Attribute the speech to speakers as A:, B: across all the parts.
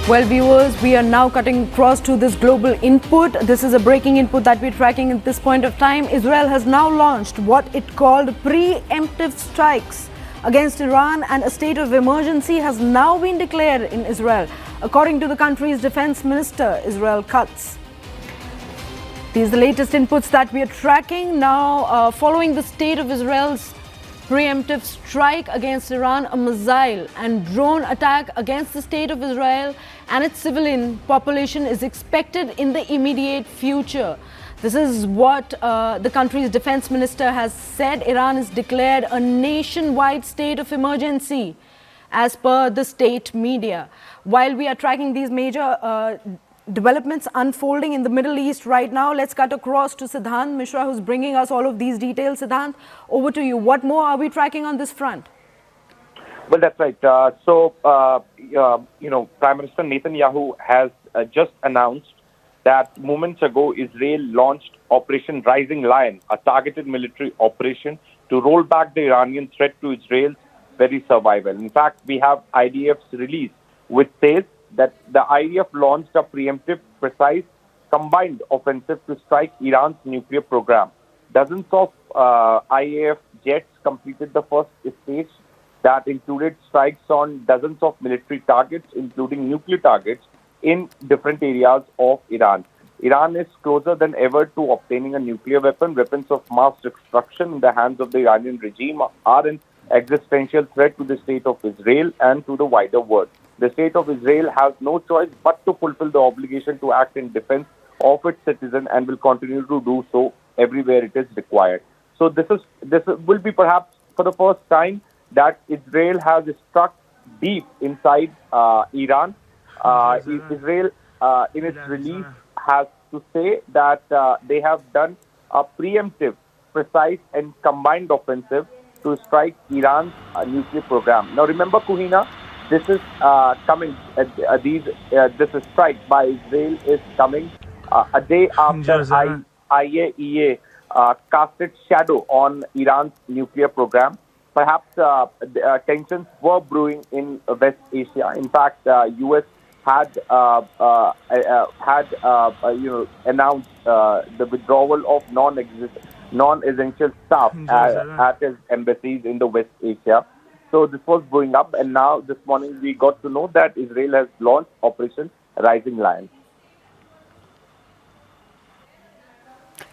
A: Well, viewers, we are now cutting across to this global input. This is a breaking input that we're tracking at this point of time. Israel has now launched what it called preemptive strikes against Iran, and a state of emergency has now been declared in Israel, according to the country's defense minister, Israel Katz. These are the latest inputs that we are tracking now. Following the state of Israel's preemptive strike against Iran, a missile and drone attack against the state of Israel and its civilian population is expected in the immediate future. This is what the country's defense minister has said. Iran has declared a nationwide state of emergency, as per the state media. While we are tracking these major developments unfolding in the Middle East right now, let's cut across to Siddhant Mishra, who's bringing us all of these details. Siddhant, over to you. What more are we tracking on this front?
B: Well, that's right. Prime Minister Netanyahu has just announced that moments ago Israel launched Operation Rising Lion, a targeted military operation to roll back the Iranian threat to Israel's very survival. In fact, we have IDF's release, which says that the IDF launched a preemptive, precise, combined offensive to strike Iran's nuclear program. Dozens of IAF jets completed the first stage that included strikes on dozens of military targets, including nuclear targets, in different areas of Iran. Iran is closer than ever to obtaining a nuclear weapon. Weapons of mass destruction in the hands of the Iranian regime are an existential threat to the state of Israel and to the wider world. The state of Israel has no choice but to fulfill the obligation to act in defense of its citizens and will continue to do so everywhere it is required. So this will be perhaps for the first time that Israel has struck deep inside Iran. Israel, in its release, has to say that they have done a preemptive, precise and combined offensive to strike Iran's nuclear program. Now remember, Kuhina, this is coming. This strike by Israel is coming a day after IAEA cast its shadow on Iran's nuclear program. Perhaps tensions were brewing in West Asia. In fact, U.S. had announced the withdrawal of non-essential staff at its embassies in the West Asia. So this was going up, and now this morning we got to know that Israel has launched Operation Rising Lion.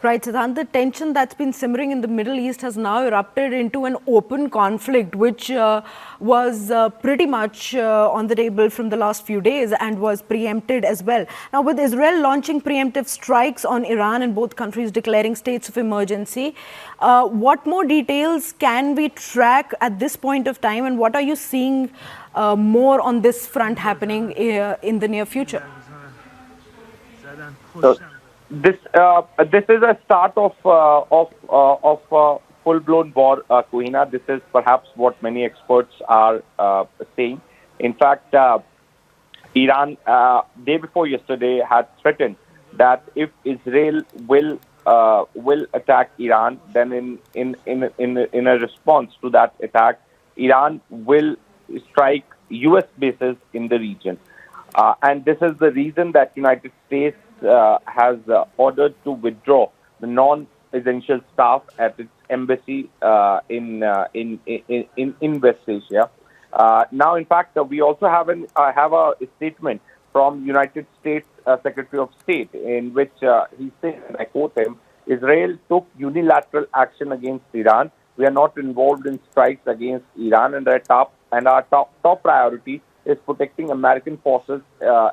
A: Right, Siddhant, the tension that's been simmering in the Middle East has now erupted into an open conflict, which was pretty much on the table from the last few days and was preempted as well. Now, with Israel launching preemptive strikes on Iran and both countries declaring states of emergency, what more details can we track at this point of time, and what are you seeing more on this front happening in the near future?
B: This is a start of full-blown war, Kuhina. This is perhaps what many experts are saying. In fact, Iran day before yesterday had threatened that if Israel will attack Iran, then in a response to that attack, Iran will strike U.S. bases in the region, and this is the reason that United States has ordered to withdraw the non-essential staff at its embassy in West Asia. Now, in fact, we also have a statement from United States Secretary of State in which he says, and I quote him, "Israel took unilateral action against Iran. We are not involved in strikes against Iran, and our top priority is protecting American forces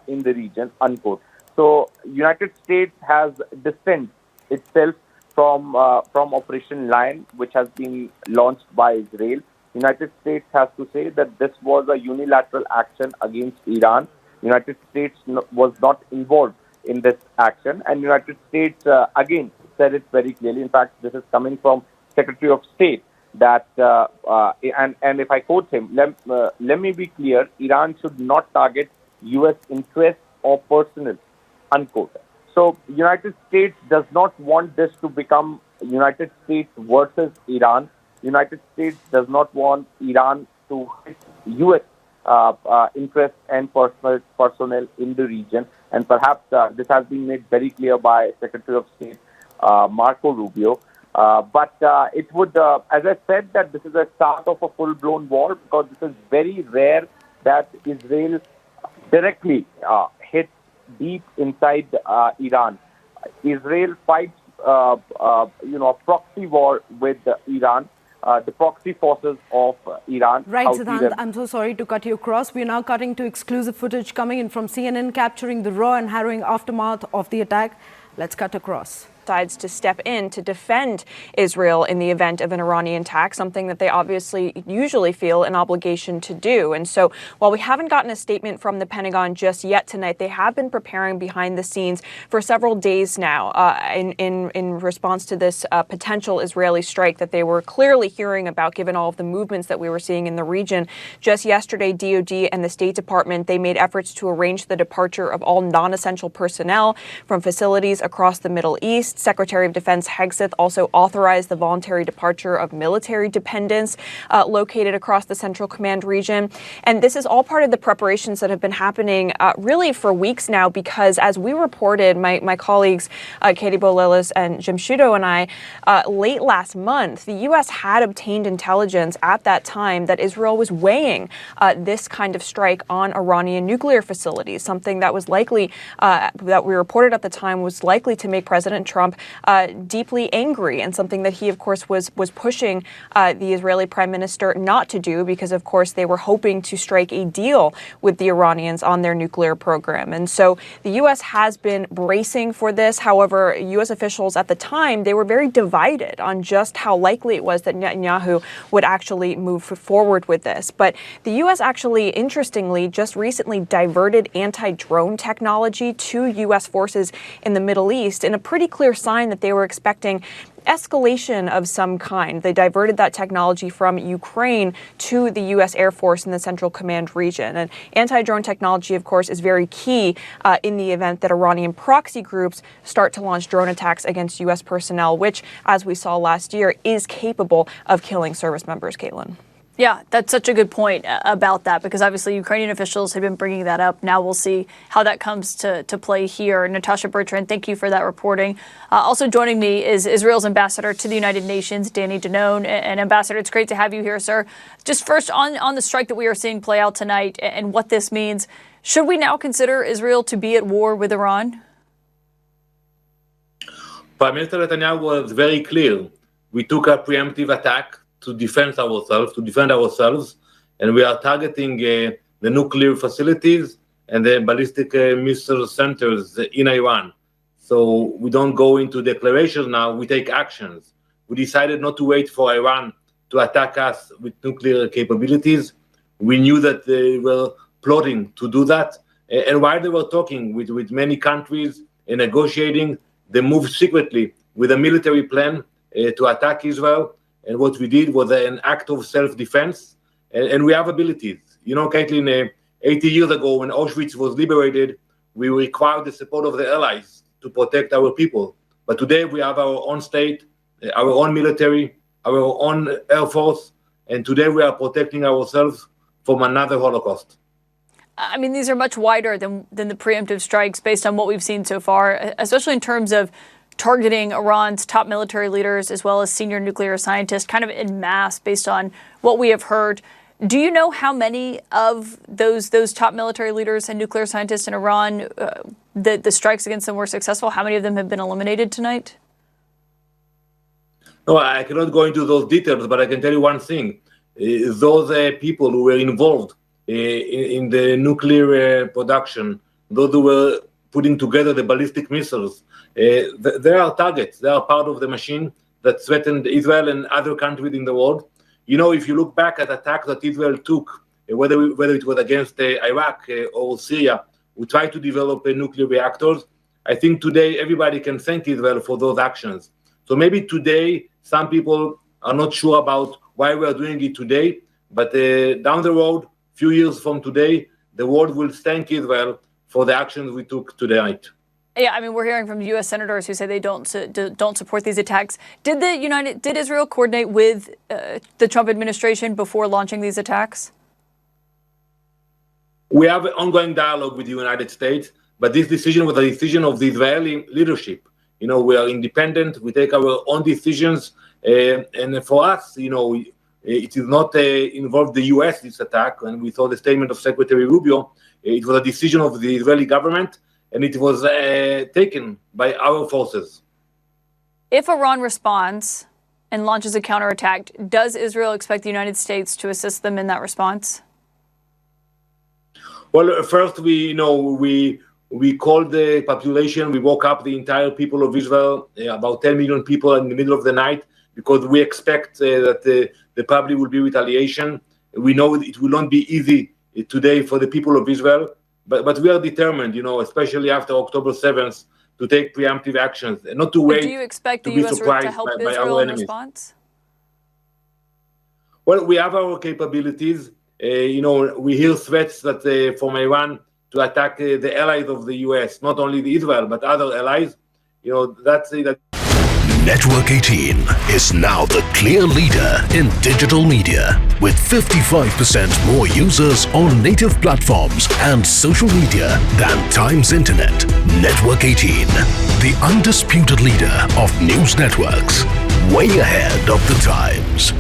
B: in the region." Unquote. So, United States has distanced itself from Operation Lion, which has been launched by Israel. United States has to say that this was a unilateral action against Iran. United States was not involved in this action, and United States again said it very clearly. In fact, this is coming from Secretary of State that, and if I quote him, let me be clear: Iran should not target U.S. interests or personnel. Unquote. So, United States does not want this to become United States versus Iran. United States does not want Iran to hit U.S. interests and personnel in the region. And perhaps this has been made very clear by Secretary of State Marco Rubio. But it would, as I said, that this is a start of a full-blown war, because this is very rare that Israel directly hits deep inside Iran. Israel fights, a proxy war with Iran. The proxy forces of Iran.
A: Right, Siddhant, I'm so sorry to cut you across. We are now cutting to exclusive footage coming in from CNN capturing the raw and harrowing aftermath of the attack. Let's cut across.
C: Decides to step in to defend Israel in the event of an Iranian attack, something that they obviously usually feel an obligation to do. And so while we haven't gotten a statement from the Pentagon just yet tonight, they have been preparing behind the scenes for several days now in response to this potential Israeli strike that they were clearly hearing about, given all of the movements that we were seeing in the region. Just yesterday, DoD and the State Department, they made efforts to arrange the departure of all non-essential personnel from facilities across the Middle East. Secretary of Defense Hegseth also authorized the voluntary departure of military dependents located across the Central Command region. And this is all part of the preparations that have been happening really for weeks now, because as we reported, my colleagues Katie Bolelis and Jim Shudo and I, late last month, the U.S. had obtained intelligence at that time that Israel was weighing this kind of strike on Iranian nuclear facilities, something that was likely, that we reported at the time, was likely to make President Trump deeply angry, and something that he, of course, was pushing the Israeli prime minister not to do, because, of course, they were hoping to strike a deal with the Iranians on their nuclear program. And so the U.S. has been bracing for this. However, U.S. officials at the time, they were very divided on just how likely it was that Netanyahu would actually move forward with this. But the U.S. actually, interestingly, just recently diverted anti-drone technology to U.S. forces in the Middle East in a pretty clear sign that they were expecting escalation of some kind. They diverted that technology from Ukraine to the U.S. Air Force in the Central Command region. And anti-drone technology, of course, is very key in the event that Iranian proxy groups start to launch drone attacks against U.S. personnel, which, as we saw last year, is capable of killing service members, Caitlin.
D: Yeah, that's such a good point about that, because obviously Ukrainian officials have been bringing that up. Now we'll see how that comes to play here. Natasha Bertrand, thank you for that reporting. Also joining me is Israel's ambassador to the United Nations, Danny Danone. And Ambassador, it's great to have you here, sir. Just first on the strike that we are seeing play out tonight and what this means, should we now consider Israel to be at war with Iran?
E: Prime Minister Netanyahu was very clear. We took a preemptive attack to defend ourselves, and we are targeting the nuclear facilities and the ballistic missile centers in Iran. So we don't go into declarations now, we take actions. We decided not to wait for Iran to attack us with nuclear capabilities. We knew that they were plotting to do that. And while they were talking with many countries and negotiating, they moved secretly with a military plan to attack Israel. And what we did was an act of self-defense, and we have abilities. You know, Caitlin, 80 years ago when Auschwitz was liberated, we required the support of the Allies to protect our people. But today we have our own state, our own military, our own Air Force, and today we are protecting ourselves from another Holocaust.
D: I mean, these are much wider than the preemptive strikes based on what we've seen so far, especially in terms of targeting Iran's top military leaders as well as senior nuclear scientists kind of en masse based on what we have heard. Do you know how many of those top military leaders and nuclear scientists in Iran, the strikes against them were successful? How many of them have been eliminated tonight?
E: No, I cannot go into those details, but I can tell you one thing. Those people who were involved in the nuclear production, those who were putting together the ballistic missiles, they are targets. They are part of the machine that threatened Israel and other countries in the world. You know, if you look back at attacks that Israel took, whether it was against Iraq or Syria, we tried to develop nuclear reactors. I think today everybody can thank Israel for those actions. So maybe today some people are not sure about why we are doing it today, but down the road, few years from today, the world will thank Israel for the actions we took tonight.
D: Yeah, I mean, we're hearing from U.S. senators who say they don't support these attacks. Did Israel coordinate with the Trump administration before launching these attacks?
E: We have an ongoing dialogue with the United States, but this decision was a decision of the Israeli leadership. We are independent. We take our own decisions, and for us, it is not involved the U.S. this attack. And we saw the statement of Secretary Rubio. It was a decision of the Israeli government, and it was taken by our forces.
D: If Iran responds and launches a counterattack, does Israel expect the United States to assist them in that response?
E: Well, first we called the population. We woke up the entire people of Israel, about 10 million people, in the middle of the night, because we expect that the public will be retaliation. We know it will not be easy today for the people of Israel, but we are determined, especially after October 7th, to take preemptive actions and not to wait.
D: Do you expect the
E: to
D: U.S. to help Israel in response?
E: Well, we have our capabilities. We hear threats that from Iran to attack the allies of the U.S., not only Israel, but other allies. That's it.
F: Network 18 is now the clear leader in digital media, with 55% more users on native platforms and social media than Times Internet. Network 18, the undisputed leader of news networks, way ahead of the times.